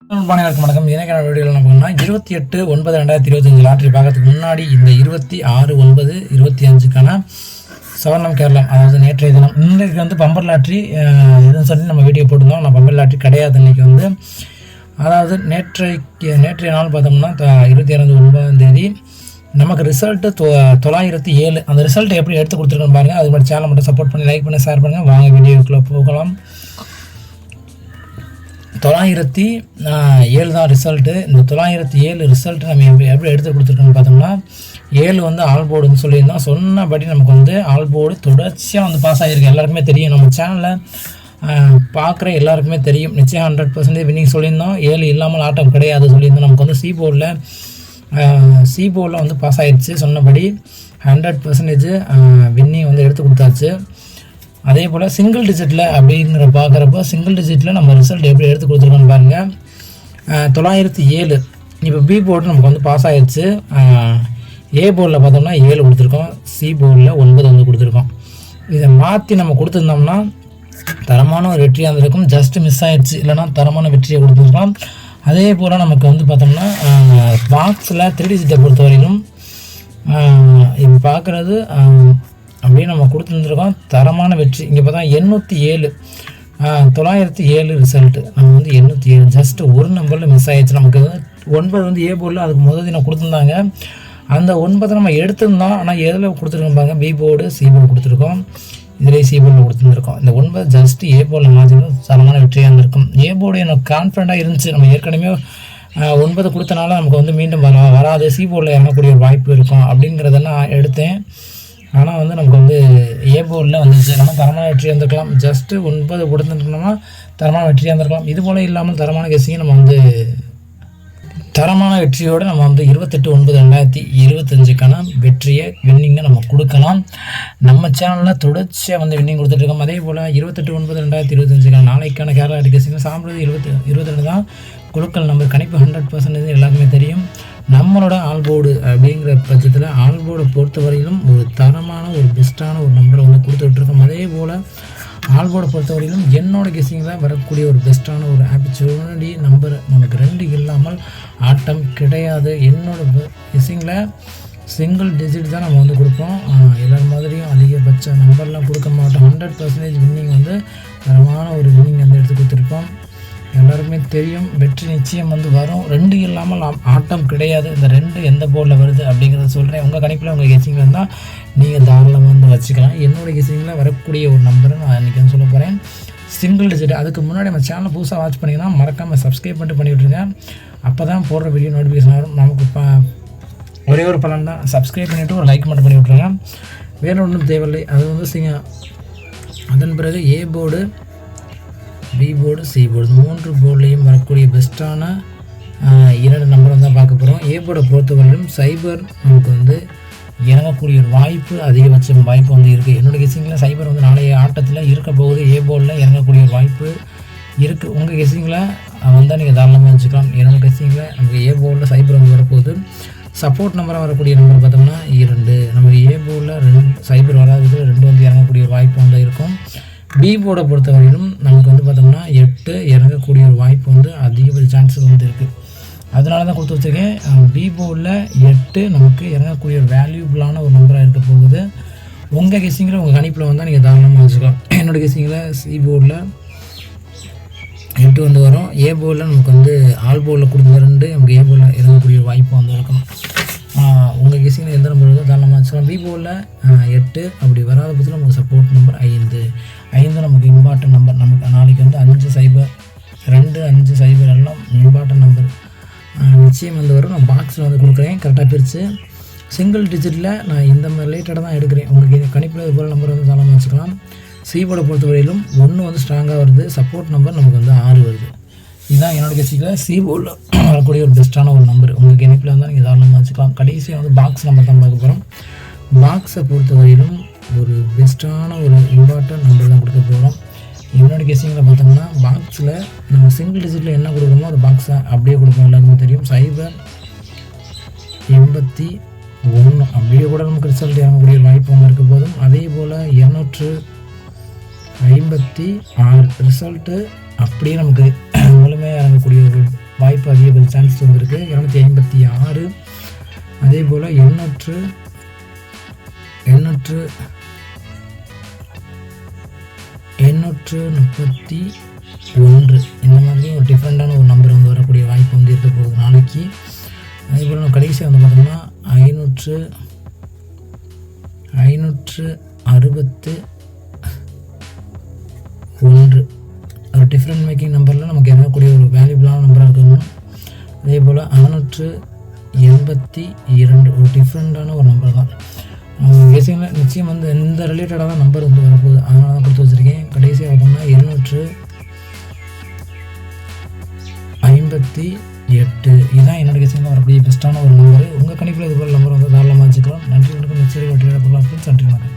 அனைவருக்கும் வணக்கம். இன்றைக்கான வீடியோவில் என்ன பண்ணோம்னா 28/9/2025 லாட்ரி பார்க்கறதுக்கு முன்னாடி இந்த 26/9/25க்கான சவர்ணம் கேரளம், அதாவது நேற்றைய தினம் இன்றைக்கு வந்து பம்பர் லாட்ரி எதுன்னு சொல்லி நம்ம வீடியோ போட்டிருந்தோம். நான் பம்பர் லாட்ரி கிடையாது இன்றைக்கி வந்து. அதாவது நேற்றைய நாள் பார்த்தோம்னா 26/9 நமக்கு ரிசல்ட்டு 907. அந்த ரிசல்ட் எப்படி எடுத்து கொடுத்துருக்கோன்னு பாருங்கள். அது மாதிரி சேனல் மட்டும் சப்போர்ட் பண்ணி லைக் பண்ணி ஷேர் பண்ணுங்கள். வாங்க வீடியோக்குள்ளே போகலாம். 907 தான் ரிசல்ட்டு. இந்த 907 ரிசல்ட்டு நம்ம எப்படி எடுத்து கொடுத்துருக்கோன்னு பார்த்தோம்னா 7 வந்து ஆல் போர்டுன்னு சொல்லியிருந்தோம். சொன்னபடி நமக்கு வந்து ஆல் போர்டு தொடர்ச்சியாக வந்து பாஸ் ஆகிருக்கு. எல்லாருக்குமே தெரியும், நம்ம சேனலில் பார்க்குற எல்லாருக்குமே தெரியும். நிச்சயம் 100% வின்னிங் சொல்லியிருந்தோம். 7 இல்லாமல் ஆட்டம் கிடையாது சொல்லியிருந்தோம். நமக்கு வந்து சி போர்டில் வந்து பாஸ் ஆகிடுச்சு. சொன்னபடி 100% வின்னிங் வந்து எடுத்து கொடுத்தாச்சு. அதே போல் சிங்கிள் டிஜிட்டில் அப்படிங்கிற பார்க்குறப்போ சிங்கிள் டிஜிட்டில் நம்ம ரிசல்ட் எப்படி எடுத்து கொடுத்துருக்கோன்னு பாருங்கள். 907 இப்போ பி போர்டு நமக்கு வந்து பாஸ் ஆகிடுச்சு. ஏ போர்டில் பார்த்தோம்னா 7 கொடுத்துருக்கோம், சி போர்டில் 9 வந்து கொடுத்துருக்கோம். இதை மாற்றி நம்ம கொடுத்துருந்தோம்னா தரமான ஒரு வெற்றியாக இருந்திருக்கும். ஜஸ்ட்டு மிஸ் ஆகிடுச்சு, இல்லைனா தரமான வெற்றியை கொடுத்துருக்கோம். அதே போல் நமக்கு வந்து பார்த்தோம்னா பாக்ஸில் 3 டிஜிட்டை பொறுத்தவரையிலும் இப்போ பார்க்குறது அப்படியே நம்ம கொடுத்துருந்துருக்கோம். தரமான வெற்றி. இங்கே பார்த்தா 807 907 ரிசல்ட்டு. நம்ம வந்து 807 ஜஸ்ட்டு ஒரு நம்பரில் மிஸ் ஆகிடுச்சு. நமக்கு 9 வந்து ஏ போர்டில் அதுக்கு முதல் தினம் கொடுத்துருந்தாங்க. அந்த 9 நம்ம எடுத்திருந்தோம். ஆனால் எதில் கொடுத்துருக்கோம் பாருங்க, பி போர்டு சி போர்டு கொடுத்துருக்கோம். இதிலே சி போர்டில் கொடுத்துருந்துருக்கோம். இந்த 9 ஜஸ்ட்டு ஏ போர்டில் மாற்றினது தரமான வெற்றியாக இருந்திருக்கும். ஏ போர்டு எனக்கு கான்ஃபிடண்ட்டாக இருந்துச்சு. நம்ம ஏற்கனவே 9 கொடுத்தனால நமக்கு வந்து மீண்டும் வராது, சி போர்டில் இறங்கக்கூடிய ஒரு வாய்ப்பு இருக்கும் அப்படிங்கிறத நான் எடுத்தேன். ஆனால் வந்து நமக்கு வந்து ஏ போர்டில் வந்துச்சு. நம்ம தரமான வெற்றியாக இருந்திருக்கலாம். ஜஸ்ட்டு 9 கொடுத்துருக்கோம்னா தரமான வெற்றியாக இருந்திருக்கலாம். இது போல் இல்லாமல் தரமான கெஸ்ஸிங்கை நம்ம வந்து தரமான வெற்றியோடு நம்ம வந்து 28/9/2025க்கான வெற்றியை வின்னிங்கை நம்ம கொடுக்கலாம். நம்ம சேனலில் தொடர்ச்சியாக வந்து வின்னிங் கொடுத்துட்ருக்கோம். அதே போல் 28/9/2025க்கான நாளைக்கான கேரளா லாட்ரி கெஸ்ஸிங்கை சாம்பிடுறது 22 தான். குழுக்கள் நம்பர் கணிப்பு 100% எல்லாருக்குமே தெரியும். நம்மளோட ஆல் போர்டு அப்படிங்கிற பட்சத்தில் ஆல் போர்டை பொறுத்த வரையிலும் ஒரு தரமான ஒரு பெஸ்ட்டான ஒரு நம்பரை வந்து கொடுத்துட்ருக்கோம். அதே போல் ஆல் போர்டை பொறுத்த வரையிலும் என்னோடய கெஸ்ஸிங்கில் வரக்கூடிய ஒரு பெஸ்ட்டான ஒரு ஆப்பர்ச்சுனிட்டி நம்பர் நமக்கு 2 இல்லாமல் ஆட்டம் கிடையாது. என்னோட கெஸ்ஸிங்கில் சிங்கிள் டிஜிட் தான் நம்ம வந்து கொடுப்போம். எல்லார் மாதிரியும் அதிகபட்ச நம்பர்லாம் கொடுக்க மாட்டோம். 100% வின்னிங் வந்து தரமான ஒரு வின்னிங் வந்து எடுத்து கொடுத்துருக்கோம். எல்லாருக்குமே தெரியும், வெற்றி நிச்சயம் வந்து வரும். 2 இல்லாமல் ஆட்டம் கிடையாது. இந்த 2 எந்த போர்டில் வருது அப்படிங்கிறத சொல்கிறேன். உங்கள் கணிப்பில் உங்கள் கெஸ்ஸிங்கில் இருந்தால் நீங்கள் தாராளமாக வந்து வச்சுக்கலாம். என்னோடய கெஸ்ஸிங்கில் வரக்கூடிய ஒரு நம்பரை நான் இன்றைக்கி வந்து சொல்ல போகிறேன், சிங்கிள் டிஜிட். அதுக்கு முன்னாடி நம்ம சேனலை புதுசாக வாட்ச் பண்ணிங்கன்னா மறக்காமல் சப்ஸ்கிரைப் பண்ணி விட்ருங்க. அப்போ தான் போடுற வீடியோ நோட்டிஃபிகேஷன் வரும். நமக்கு ஒரே ஒரு பலன் தான், சப்ஸ்கிரைப் பண்ணிவிட்டு ஒரு லைக் மட்டும் பண்ணி விட்ருங்க. வேறு ஒன்றும் தேவையில்லை. அது வந்து அதன் பிறகு A board, B board, C board 3 போர்ட்லேயும் வரக்கூடிய பெஸ்ட்டான 2 நம்பர் தான் பார்க்க போகிறோம். ஏ போர்டை பொறுத்தவரையிலும் சைபர் நமக்கு வந்து இறங்கக்கூடிய ஒரு வாய்ப்பு, அதிகபட்ச வாய்ப்பு வந்து இருக்குது. என்னோடய கெஸ்ஸிங்கில் சைபர் வந்து நாளைய ஆட்டத்தில் இருக்க போகுது. ஏ போர்டில் இறங்கக்கூடிய ஒரு வாய்ப்பு இருக்குது. உங்கள் கெஸ்ஸிங்கில் வந்தால் நீங்கள் தாராளமாக வச்சுக்கலாம். என்னோடய கெஸ்ஸிங்கில் நமக்கு ஏ போர்டில் சைபர் வந்து வரப்போகுது. சப்போர்ட் நம்பராக வரக்கூடிய நம்பர் பார்த்தோம்னா 2. நம்ம ஏ போர்டில் 2 சைபர் வராதது 2 வந்து இறங்கக்கூடிய ஒரு வாய்ப்பு வந்து இருக்கும். பி போர்டை பொறுத்தவரையிலும் நமக்கு வந்து பார்த்தோம்னா 8 இறங்கக்கூடிய ஒரு வாய்ப்பு வந்து அதிகபட்ச சான்சஸ் வந்து இருக்குது. அதனால தான் கொடுத்து வச்சுருக்கேன். பி போர்டில் 8 நமக்கு இறங்கக்கூடிய ஒரு வேல்யூபிளான ஒரு நம்பராக இருக்க போகுது. உங்கள் கெஸ்ஸிங்கில் உங்கள் கணிப்பில் வந்தால் நீங்கள் தாராளமாக வச்சுக்கலாம். என்னோடய கெஸ்ஸிங்கில் சி போர்டில் 8 வந்து வரும். ஏ போர்டில் நமக்கு வந்து ஆல் போர்டில் கொடுத்த 2 நமக்கு ஏ போர்டில் இறங்கக்கூடிய வாய்ப்பு வந்து இருக்கும். உங்கள் கெஸ்ஸிங்கில் எந்த நம்பர் வருதோ தாராளமாக வச்சுக்கலாம். பி போர்டில் 8 அப்படி வராத பட்சத்தில் நமக்கு சப்போர்ட் நம்பர் 5 நமக்கு இம்பார்ட்டன்ட் நம்பர். நமக்கு நாளைக்கு வந்து 5 0 எல்லாம் இம்பார்ட்டன்ட் நம்பர் நிச்சயம் வந்து வரும். நான் பாக்ஸில் வந்து கொடுக்குறேன் கரெக்டாக பிரித்து. சிங்கிள் டிஜிட்டில் நான் இந்த மாதிரி ரிலேட்டடாக தான் எடுக்கிறேன். உங்களுக்கு கணிப்பில் இது போல் நம்பர் வந்து தாராளமாக வச்சுக்கலாம். சி போர்டை பொறுத்தவரையிலும் 1 வந்து ஸ்ட்ராங்காக வருது. சப்போர்ட் நம்பர் நமக்கு வந்து 6 வருது. இதுதான் என்னோடய கெஸ்ஸிங்கில் சி போர்டில் வரக்கூடிய ஒரு பெஸ்ட்டான ஒரு நம்பர். உங்கள் கணிப்பில் வந்தால் நீங்கள் தாராளமாக வச்சுக்கலாம். கடைசியாக வந்து பாக்ஸ் நம்பர் தான் பார்க்க போகிறோம். பாக்ஸை பொறுத்தவரையிலும் ஒரு பெஸ்ட்டான ஒரு இம்பார்ட்டன்ட் நம்பர் தான் கொடுக்க போகிறோம். என்னோடய கெஸ்ஸிங்கில் பார்த்தோம்னா பாக்ஸில் நம்ம சிங்கிள் டிஜிட்டில் என்ன கொடுக்குறோமோ அது பாக்ஸை அப்படியே கொடுப்போம். எல்லாருக்குமே தெரியும். சைபர் 81 அப்படியே கூட நமக்கு ரிசல்ட் இறங்கக்கூடிய வாய்ப்பு ஒன்று இருக்க போதும். அதே போல் 256 ரிசல்ட்டு அப்படியே நமக்கு முழுமையாக இறங்கக்கூடிய ஒரு வாய்ப்பு அதிக சான்ஸ் வந்திருக்கு. 256 அதே போல் 831 இந்த மாதிரி ஒரு டிஃப்ரெண்ட்டான ஒரு நம்பர் வந்து வரக்கூடிய வாய்ப்பு வந்து இருக்க போகுது நாளைக்கு. அதே போல் நம்ம கடைசியாக வந்து பார்த்தோம்னா 561 ஒரு டிஃப்ரெண்ட் மேக்கிங் நம்பரில் நமக்கு இறங்கக்கூடிய ஒரு வேல்யூபிளான நம்பராக இருக்கணும். அதே போல் 682 ஒரு டிஃப்ரெண்ட்டான ஒரு நம்பர் தான். பேசிக்கலாக நிச்சயம் வந்து இந்த ரிலேட்டடாக தான் நம்பர் வந்து வரப்போகுது, அதனால தான் கொடுத்து வச்சுருக்கேன். கடைசியாக பார்த்தோம்னா 258 இதுதான் என்னோட கேசிங்கில் வரக்கூடிய பெஸ்ட்டான ஒரு நம்பர். உங்கள் கணிப்பில் இது போல் நம்பர் வந்து தாராளமாக வச்சுக்கலாம். நன்றி வணக்கம். நிச்சயம் வெற்றியாக போகலாம். நன்றி வணக்கம்.